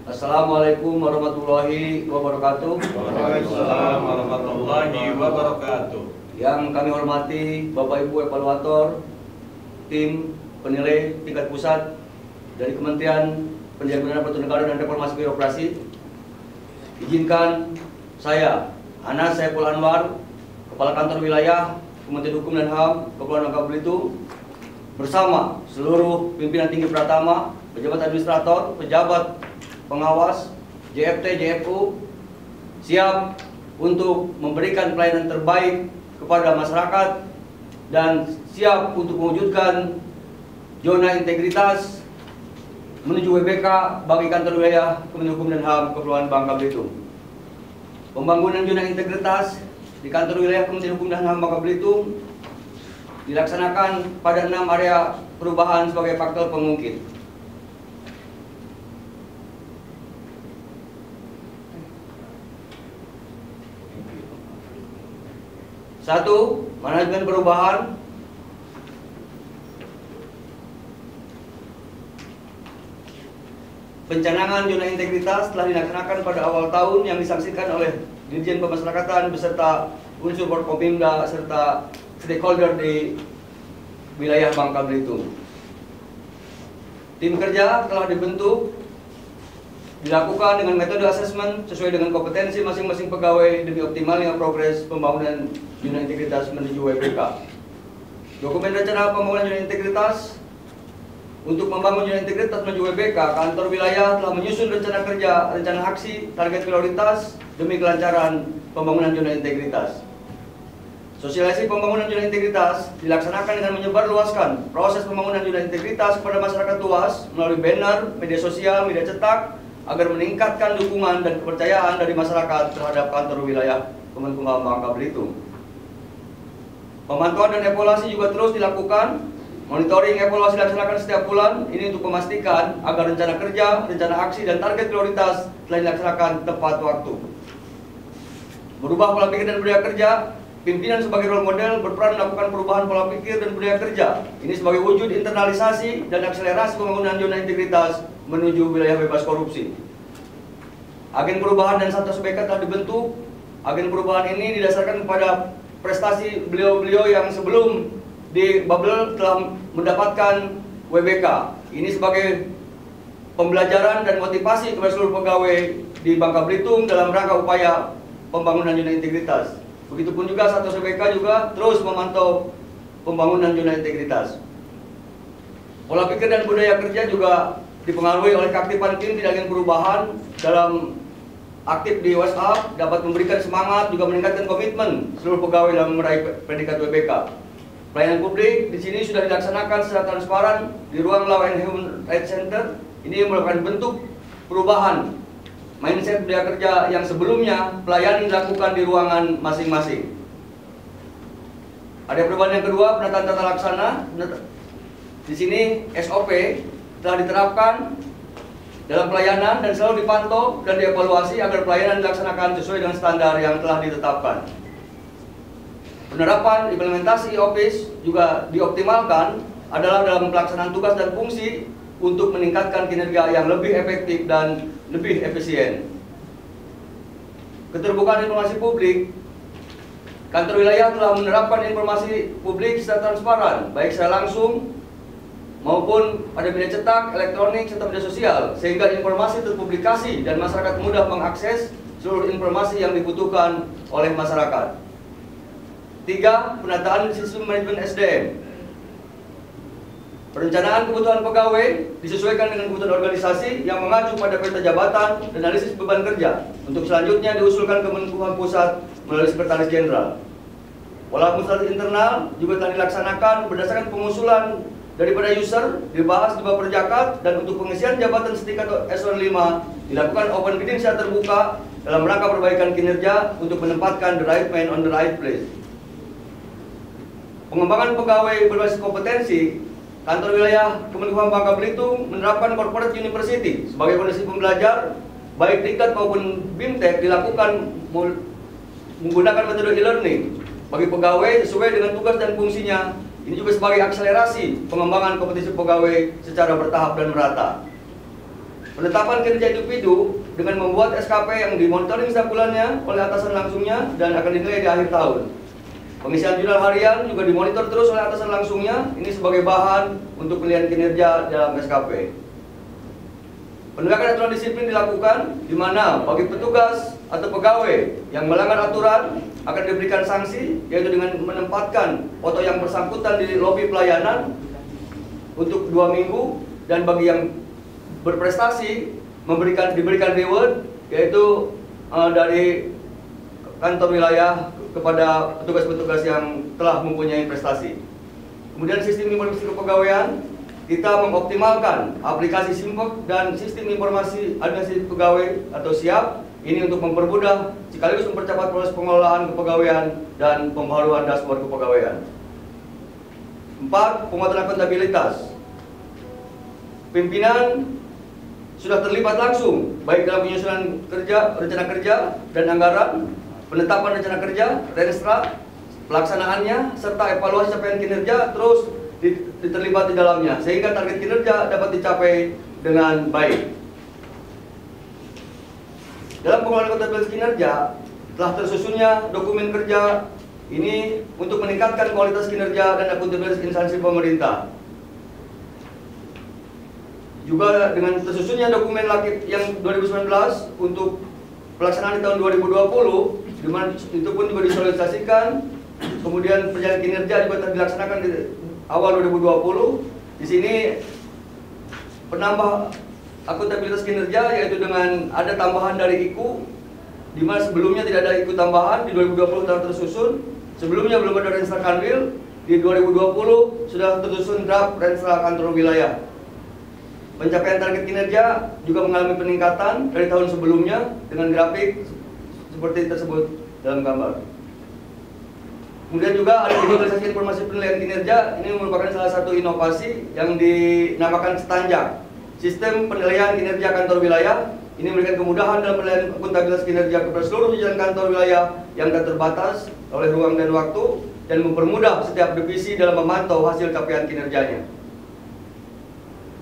Assalamualaikum warahmatullahi wabarakatuh. Waalaikumsalam warahmatullahi wabarakatuh. Yang kami hormati Bapak Ibu evaluator, tim penilai tingkat pusat dari Kementerian Pendidikan Peraturan Negara dan Reformasi Birokrasi. Izinkan saya, Anas Saiful Anwar, Kepala Kantor Wilayah Kementerian Hukum dan HAM Kepulauan Bangka Belitung, bersama seluruh pimpinan tinggi Pratama, pejabat administrator, pejabat pengawas, JFT, JFU, siap untuk memberikan pelayanan terbaik kepada masyarakat dan siap untuk mewujudkan zona integritas menuju WBK bagi kantor wilayah Kementerian Hukum dan HAM Kepulauan Bangka Belitung. Pembangunan zona integritas di kantor wilayah Kementerian Hukum dan HAM Bangka Belitung dilaksanakan pada 6 area perubahan sebagai faktor pengungkit. Satu, manajemen perubahan. Pencanangan zona integritas telah dilaksanakan pada awal tahun yang disaksikan oleh Dirjen Pemasyarakatan beserta unsur Forkopimda serta stakeholder di wilayah Bangka Belitung. Tim kerja telah dibentuk, dilakukan dengan metode asesmen sesuai dengan kompetensi masing-masing pegawai demi optimalnya progres pembangunan zona integritas menuju WBK. Dokumen rencana pembangunan zona integritas. Untuk membangun zona integritas menuju WBK, kantor wilayah telah menyusun rencana kerja, rencana aksi, target prioritas demi kelancaran pembangunan zona integritas. Sosialisasi pembangunan zona integritas dilaksanakan dengan menyebarluaskan proses pembangunan zona integritas kepada masyarakat luas melalui banner, media sosial, media cetak, agar meningkatkan dukungan dan kepercayaan dari masyarakat terhadap kantor wilayah Kemenkumham Bangka Belitung. Pemantauan dan evaluasi juga terus dilakukan. Monitoring evaluasi dilaksanakan setiap bulan. Ini untuk memastikan agar rencana kerja, rencana aksi, dan target prioritas telah dilaksanakan tepat waktu. Merubah pola pikir dan budaya kerja. Pimpinan sebagai role model berperan melakukan perubahan pola pikir dan budaya kerja. Ini sebagai wujud internalisasi dan akselerasi pembangunan zona integritas menuju wilayah bebas korupsi. Agen perubahan dan Santos BK telah dibentuk. Agen perubahan ini didasarkan kepada prestasi beliau-beliau yang sebelum di bubble telah mendapatkan WBK. Ini sebagai pembelajaran dan motivasi kepada seluruh pegawai di Bangka Belitung dalam rangka upaya pembangunan zona integritas. Begitupun juga Santos BK juga terus memantau pembangunan zona integritas. Pola pikir dan budaya kerja juga dipengaruhi oleh keaktifan tim di agen perubahan dalam aktif di WhatsApp, dapat memberikan semangat juga meningkatkan komitmen seluruh pegawai dalam meraih predikat WBK. Pelayanan publik di sini sudah dilaksanakan secara transparan di ruang Law and Human Rights Center. Ini merupakan bentuk perubahan mindset budaya kerja yang sebelumnya pelayanan dilakukan di ruangan masing-masing. Ada perubahan yang kedua, penataan tata laksana. Di sini SOP telah diterapkan dalam pelayanan dan selalu dipantau dan dievaluasi agar pelayanan dilaksanakan sesuai dengan standar yang telah ditetapkan. Penerapan implementasi office juga dioptimalkan adalah dalam pelaksanaan tugas dan fungsi untuk meningkatkan kinerja yang lebih efektif dan lebih efisien. Keterbukaan informasi publik. Kantor wilayah telah menerapkan informasi publik secara transparan, baik secara langsung maupun pada media cetak, elektronik, serta media sosial, sehingga informasi terpublikasi dan masyarakat mudah mengakses seluruh informasi yang dibutuhkan oleh masyarakat. 3. Penataan sistem manajemen SDM. Perencanaan kebutuhan pegawai disesuaikan dengan kebutuhan organisasi yang mengacu pada peta jabatan dan analisis beban kerja. Untuk selanjutnya diusulkan ke Kemenkumham Pusat melalui Sekretaris Jenderal. Pola administrasi internal juga telah dilaksanakan berdasarkan pengusulan daripada user, dibahas di bawah perjakat, dan untuk pengisian jabatan setingkat eselon 5 dilakukan open bidding secara terbuka dalam rangka perbaikan kinerja untuk menempatkan the right man on the right place. Pengembangan pegawai berbasis kompetensi. Kantor wilayah Kemenkumham Bangka Belitung menerapkan corporate university sebagai kondisi pembelajar, baik tingkat maupun BIMTEK dilakukan menggunakan metode e-learning bagi pegawai sesuai dengan tugas dan fungsinya. Ini juga sebagai akselerasi pengembangan kompetisi pegawai secara bertahap dan merata. Penetapan kinerja individu dengan membuat SKP yang dimonitoring setiap bulannya oleh atasan langsungnya dan akan dinilai di akhir tahun. Pengisian jurnal harian juga dimonitor terus oleh atasan langsungnya, ini sebagai bahan untuk penilaian kinerja dalam SKP. Penegakan aturan disiplin dilakukan, di mana bagi petugas atau pegawai yang melanggar aturan akan diberikan sanksi, yaitu dengan menempatkan foto yang bersangkutan di lobi pelayanan untuk 2 minggu, dan bagi yang berprestasi diberikan reward, yaitu dari kantor wilayah kepada petugas-petugas yang telah mempunyai prestasi. Kemudian sistem informasi kepegawaian, kita mengoptimalkan aplikasi SIMPOK dan sistem informasi administrasi pegawai atau SIAP, ini untuk mempermudah sekaligus mempercepat proses pengelolaan kepegawaian dan pembaharuan dashboard kepegawaian. 4. Penguatan akuntabilitas. Pimpinan sudah terlibat langsung baik dalam penyusunan rencana kerja dan anggaran, penetapan rencana kerja, renstra, pelaksanaannya, serta evaluasi capaian kinerja terus terlibat di dalamnya, sehingga target kinerja dapat dicapai dengan baik. Dalam pengelolaan akuntabilitas kinerja, telah tersusunnya dokumen kerja ini untuk meningkatkan kualitas kinerja dan akuntabilitas instansi pemerintah. Juga dengan tersusunnya dokumen LAKIP yang 2019 untuk pelaksanaan di tahun 2020, di mana itu pun juga disosialisasikan. Kemudian perjalanan kinerja juga telah dilaksanakan di awal 2020. Di sini penambah akuntabilitas kinerja, yaitu dengan ada tambahan dari IKU, di mana sebelumnya tidak ada IKU tambahan, di 2020 telah tersusun. Sebelumnya belum ada Renstra Kanwil, di 2020 sudah tersusun draft Renstra Kantor Wilayah. Pencapaian target kinerja juga mengalami peningkatan dari tahun sebelumnya dengan grafik seperti tersebut dalam gambar. Kemudian juga ada digitalisasi informasi penilaian kinerja. Ini merupakan salah satu inovasi yang dinamakan STANJAK, Sistem Penilaian Kinerja Kantor Wilayah. Ini memberikan kemudahan dalam penilaian akuntabilitas kinerja kepada seluruh jajaran kantor wilayah yang tak terbatas oleh ruang dan waktu, dan mempermudah setiap divisi dalam memantau hasil capaian kinerjanya.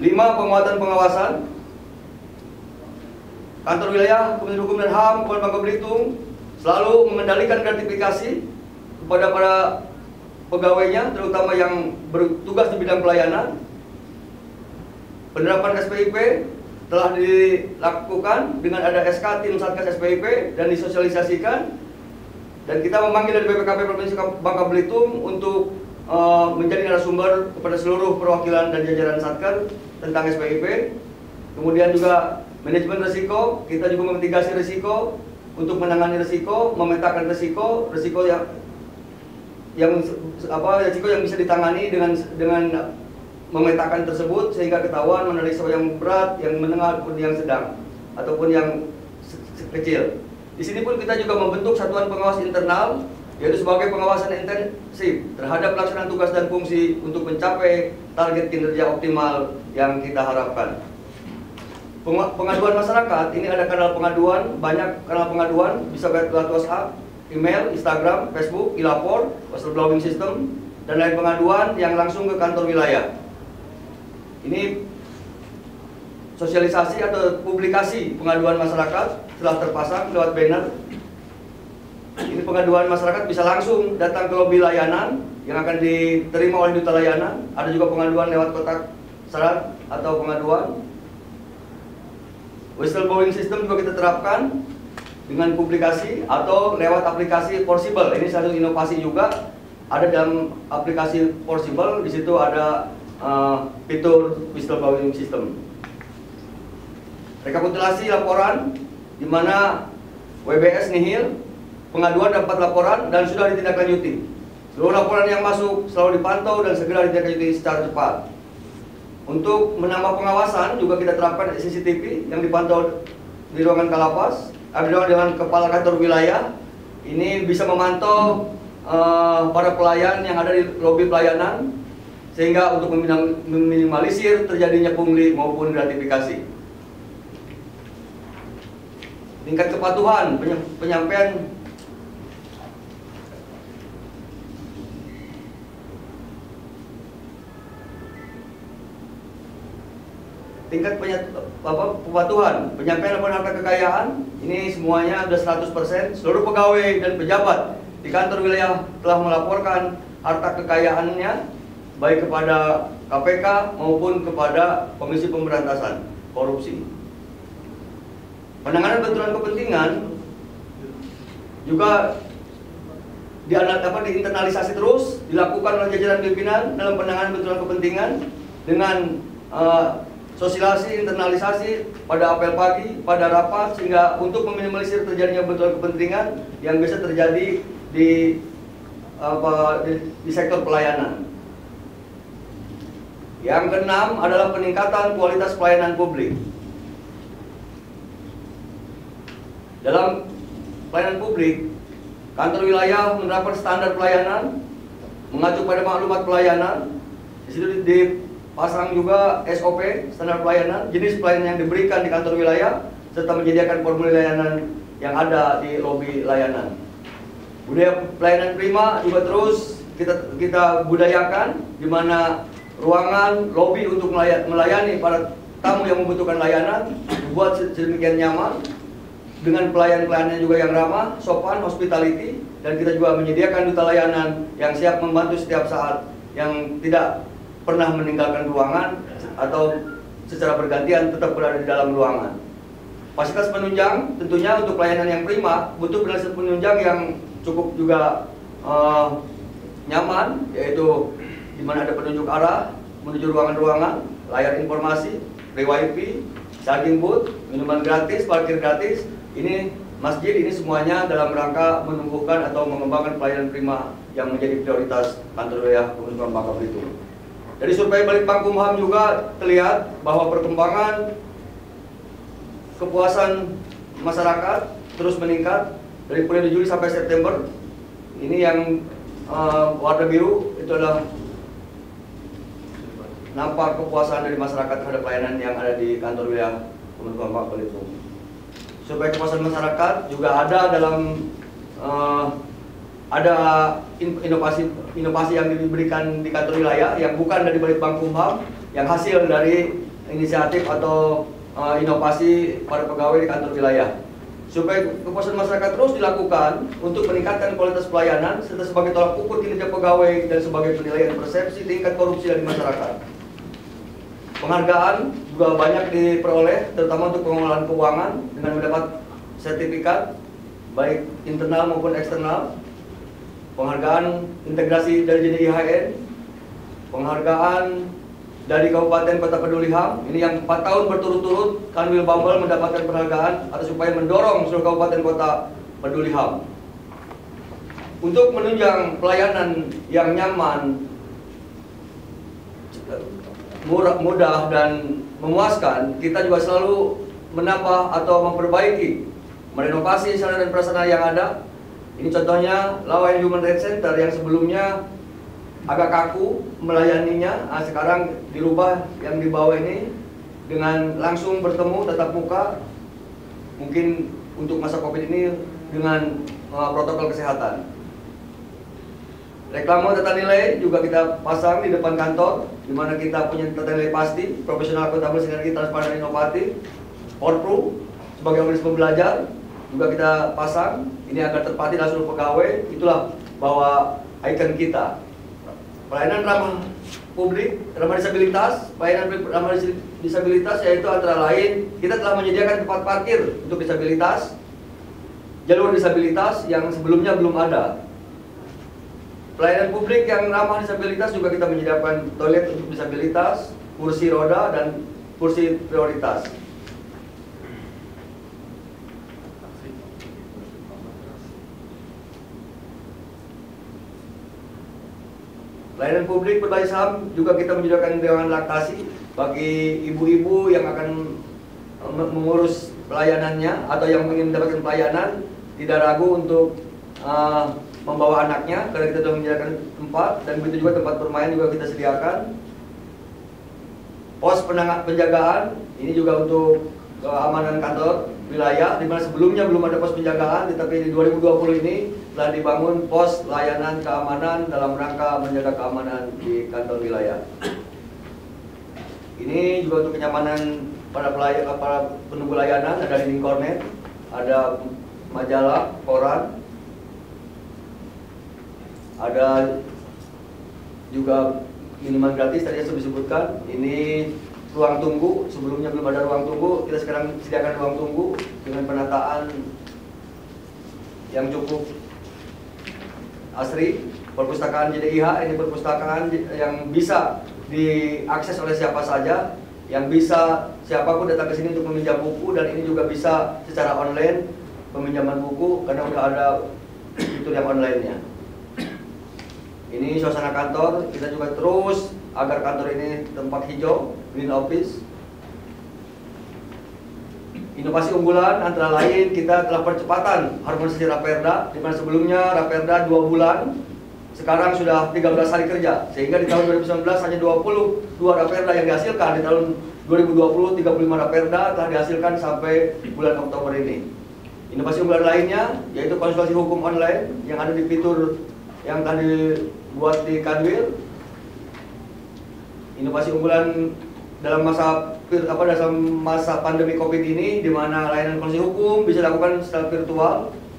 5. Penguatan pengawasan. Kantor wilayah Kementerian Hukum dan HAM Kabupaten Bangka Belitung selalu mengendalikan gratifikasi kepada para pegawainya, terutama yang bertugas di bidang pelayanan. Penerapan SPIP telah dilakukan dengan ada SK tim Satgas SPIP dan disosialisasikan, dan kita memanggil dari BPKP Provinsi Bangka Belitung untuk menjadi narasumber kepada seluruh perwakilan dan jajaran Satker tentang SPIP. Kemudian juga manajemen risiko, kita juga memitigasi risiko untuk menangani risiko, memetakan risiko yang bisa ditangani dengan memetakan tersebut, sehingga ketahuan mana risiko yang berat, yang menengah, ataupun yang sedang, ataupun yang kecil. Di sini pun kita juga membentuk satuan pengawas internal, yaitu sebagai pengawasan intensif terhadap pelaksanaan tugas dan fungsi untuk mencapai target kinerja optimal yang kita harapkan. Pengaduan masyarakat, ini ada kanal pengaduan, banyak kanal pengaduan, bisa lewat WhatsApp, email, Instagram, Facebook, e-lapor, whistleblowing system, dan lain pengaduan yang langsung ke kantor wilayah. Ini sosialisasi atau publikasi pengaduan masyarakat telah terpasang lewat banner. Ini pengaduan masyarakat bisa langsung datang ke lobi layanan yang akan diterima oleh duta layanan. Ada juga pengaduan lewat kotak saran atau pengaduan. Whistleblowing system juga kita terapkan dengan publikasi atau lewat aplikasi Forcible. Ini satu inovasi juga. Ada dalam aplikasi Forcible, di situ ada fitur whistleblowing system. Rekapitulasi laporan, di mana WBS nihil, pengaduan dapat laporan dan sudah ditindaklanjuti. Seluruh laporan yang masuk selalu dipantau dan segera ditindaklanjuti secara cepat. Untuk menambah pengawasan juga kita terapkan CCTV yang dipantau di ruangan Kalapas, dengan kepala kantor wilayah. Ini bisa memantau para pelayan yang ada di lobi pelayanan, sehingga untuk meminimalisir terjadinya pungli maupun gratifikasi. Tingkat kepatuhan penyampaian tingkat kepatuhan, penyampaian laporan harta kekayaan, ini semuanya sudah 100%. Seluruh pegawai dan pejabat di kantor wilayah telah melaporkan harta kekayaannya, baik kepada KPK maupun kepada Komisi Pemberantasan Korupsi. Penanganan benturan kepentingan juga diinternalisasi terus, dilakukan oleh jajaran pimpinan dalam penanganan benturan kepentingan dengan sosialisasi, internalisasi pada apel pagi, pada rapat, sehingga untuk meminimalisir terjadinya benturan kepentingan yang bisa terjadi di sektor pelayanan. Yang keenam adalah peningkatan kualitas pelayanan publik. Dalam pelayanan publik, kantor wilayah menerapkan standar pelayanan, mengacu pada maklumat pelayanan. Di situ dipasang juga SOP, standar pelayanan, jenis pelayanan yang diberikan di kantor wilayah, serta menyediakan formulir layanan yang ada di lobi layanan. Budaya pelayanan prima juga terus kita budayakan, di mana ruangan lobi untuk melayani para tamu yang membutuhkan layanan dibuat sedemikian nyaman, dengan pelayan-pelayannya juga yang ramah, sopan, hospitality, dan kita juga menyediakan duta layanan yang siap membantu setiap saat, yang tidak pernah meninggalkan ruangan atau secara bergantian tetap berada di dalam ruangan. Fasilitas penunjang tentunya untuk pelayanan yang prima butuh fasilitas penunjang yang cukup juga nyaman, yaitu di mana ada penunjuk arah menuju ruangan-ruangan, layar informasi, free wifi, charging booth, minuman gratis, parkir gratis. Ini masjid, ini semuanya dalam rangka menumbuhkan atau mengembangkan pelayanan prima yang menjadi prioritas kantor wilayah Pemerintahan Bangka Belitung. Dari survei Balitbangkumham juga terlihat bahwa perkembangan kepuasan masyarakat terus meningkat dari periode Juli sampai September. Ini yang warna biru itu adalah nampak kepuasan dari masyarakat terhadap pelayanan yang ada di kantor wilayah Pemerintahan Bangka Belitung. Survei kepuasan masyarakat juga ada dalam ada inovasi yang diberikan di kantor wilayah yang bukan dari Balitbangkumham, yang hasil dari inisiatif atau inovasi para pegawai di kantor wilayah. Survei kepuasan masyarakat terus dilakukan untuk meningkatkan kualitas pelayanan serta sebagai tolak ukur kinerja pegawai dan sebagai penilaian persepsi tingkat korupsi dari masyarakat. Penghargaan juga banyak diperoleh, terutama untuk pengelolaan keuangan dengan mendapat sertifikat baik internal maupun eksternal. Penghargaan integrasi dari jenis IHN, penghargaan dari Kabupaten Kota Peduli HAM. Ini yang 4 tahun berturut-turut Kanwil Bambel mendapatkan penghargaan atas upaya mendorong seluruh Kabupaten Kota Peduli HAM. Untuk menunjang pelayanan yang nyaman, mudah dan memuaskan, kita juga selalu menambah atau memperbaiki, merenovasi sarana dan prasarana yang ada. Ini contohnya Law and Human Rights Center yang sebelumnya agak kaku melayaninya, sekarang dirubah yang di bawah ini dengan langsung bertemu tatap muka, mungkin untuk masa Covid ini dengan protokol kesehatan. Reklame tata nilai juga kita pasang di depan kantor, di mana kita punya tata nilai pasti, profesional, akuntabel, sinergi, transparan, dan inovatif. Porpru sebagai organisme belajar juga kita pasang, ini agar terpati dalam seluruh pegawai. Itulah bahwa ikon kita. Pelayanan ramah publik, ramah disabilitas, pelayanan ramah disabilitas yaitu antara lain kita telah menyediakan tempat parkir untuk disabilitas, jalur disabilitas yang sebelumnya belum ada. Pelayanan publik yang ramah disabilitas juga kita menyediakan toilet untuk disabilitas, kursi roda, dan kursi prioritas. Pelayanan publik berbasis HAM juga kita menyediakan ruangan laktasi bagi ibu-ibu yang akan mengurus pelayanannya atau yang ingin mendapatkan pelayanan, tidak ragu untuk membawa anaknya, karena kita sudah menyediakan tempat, dan begitu juga tempat bermain juga kita sediakan. Pos penjagaan ini juga untuk keamanan kantor wilayah, di mana sebelumnya belum ada pos penjagaan, tetapi di 2020 ini telah dibangun pos layanan keamanan dalam rangka menjaga keamanan di kantor wilayah. Ini juga untuk kenyamanan para penunggu layanan, ada dinding kornet, ada majalah, koran, ada juga minuman gratis tadi yang sudah disebutkan. Ini ruang tunggu, sebelumnya belum ada ruang tunggu, kita sekarang sediakan ruang tunggu dengan penataan yang cukup asri. Perpustakaan JDIH ini perpustakaan yang bisa diakses oleh siapa saja, yang bisa siapapun datang ke sini untuk meminjam buku, dan ini juga bisa secara online peminjaman buku karena udah ada fitur yang online-nya. Ini suasana kantor, kita juga terus agar kantor ini tempat hijau, green office. Inovasi unggulan antara lain kita telah percepatan harmonisasi Raperda, di mana sebelumnya Raperda 2 bulan, sekarang sudah 13 hari kerja, sehingga di tahun 2019 hanya 22 Raperda yang dihasilkan. Di tahun 2020 35 Raperda telah dihasilkan sampai bulan Oktober ini. Inovasi unggulan lainnya yaitu konsultasi hukum online yang ada di fitur yang tadi buat di Kadwil. Inovasi unggulan dalam masa pandemi Covid ini, di mana layanan konsultasi hukum bisa dilakukan secara virtual,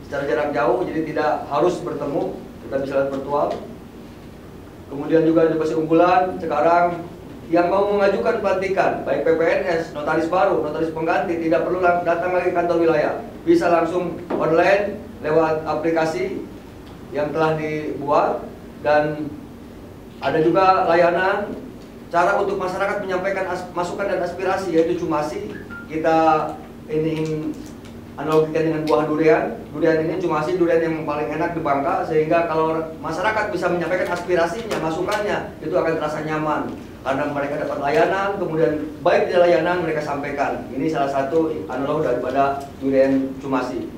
secara jarak jauh, jadi tidak harus bertemu, kita bisa lihat virtual. Kemudian juga inovasi unggulan sekarang yang mau mengajukan pelantikan, baik PPNS, notaris baru, notaris pengganti, tidak perlu datang lagi ke kantor wilayah, bisa langsung online lewat aplikasi yang telah dibuat. Dan ada juga layanan cara untuk masyarakat menyampaikan masukan dan aspirasi, yaitu cumasi. Kita ini analogikan dengan buah durian. Durian ini cumasi, durian yang paling enak di Bangka, sehingga kalau masyarakat bisa menyampaikan aspirasinya, masukannya, itu akan terasa nyaman karena mereka dapat layanan, kemudian baik di layanan mereka sampaikan. Ini salah satu analog daripada durian cumasi.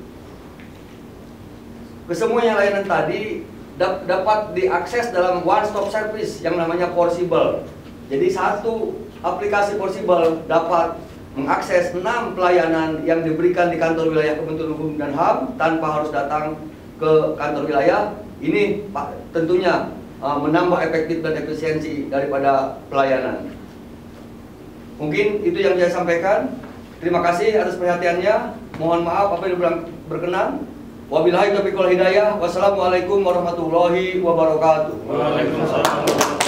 Kesemuanya layanan tadi dapat diakses dalam one stop service yang namanya Porsible. Jadi satu aplikasi Porsible dapat mengakses 6 pelayanan yang diberikan di kantor wilayah Kementerian Hukum dan HAM tanpa harus datang ke kantor wilayah. Ini tentunya menambah efektif dan efisiensi daripada pelayanan. Mungkin itu yang saya sampaikan. Terima kasih atas perhatiannya. Mohon maaf apabila kurang berkenan. Wabillahi taufiq wal hidayah. Wassalamualaikum warahmatullahi wabarakatuh. Waalaikumsalam.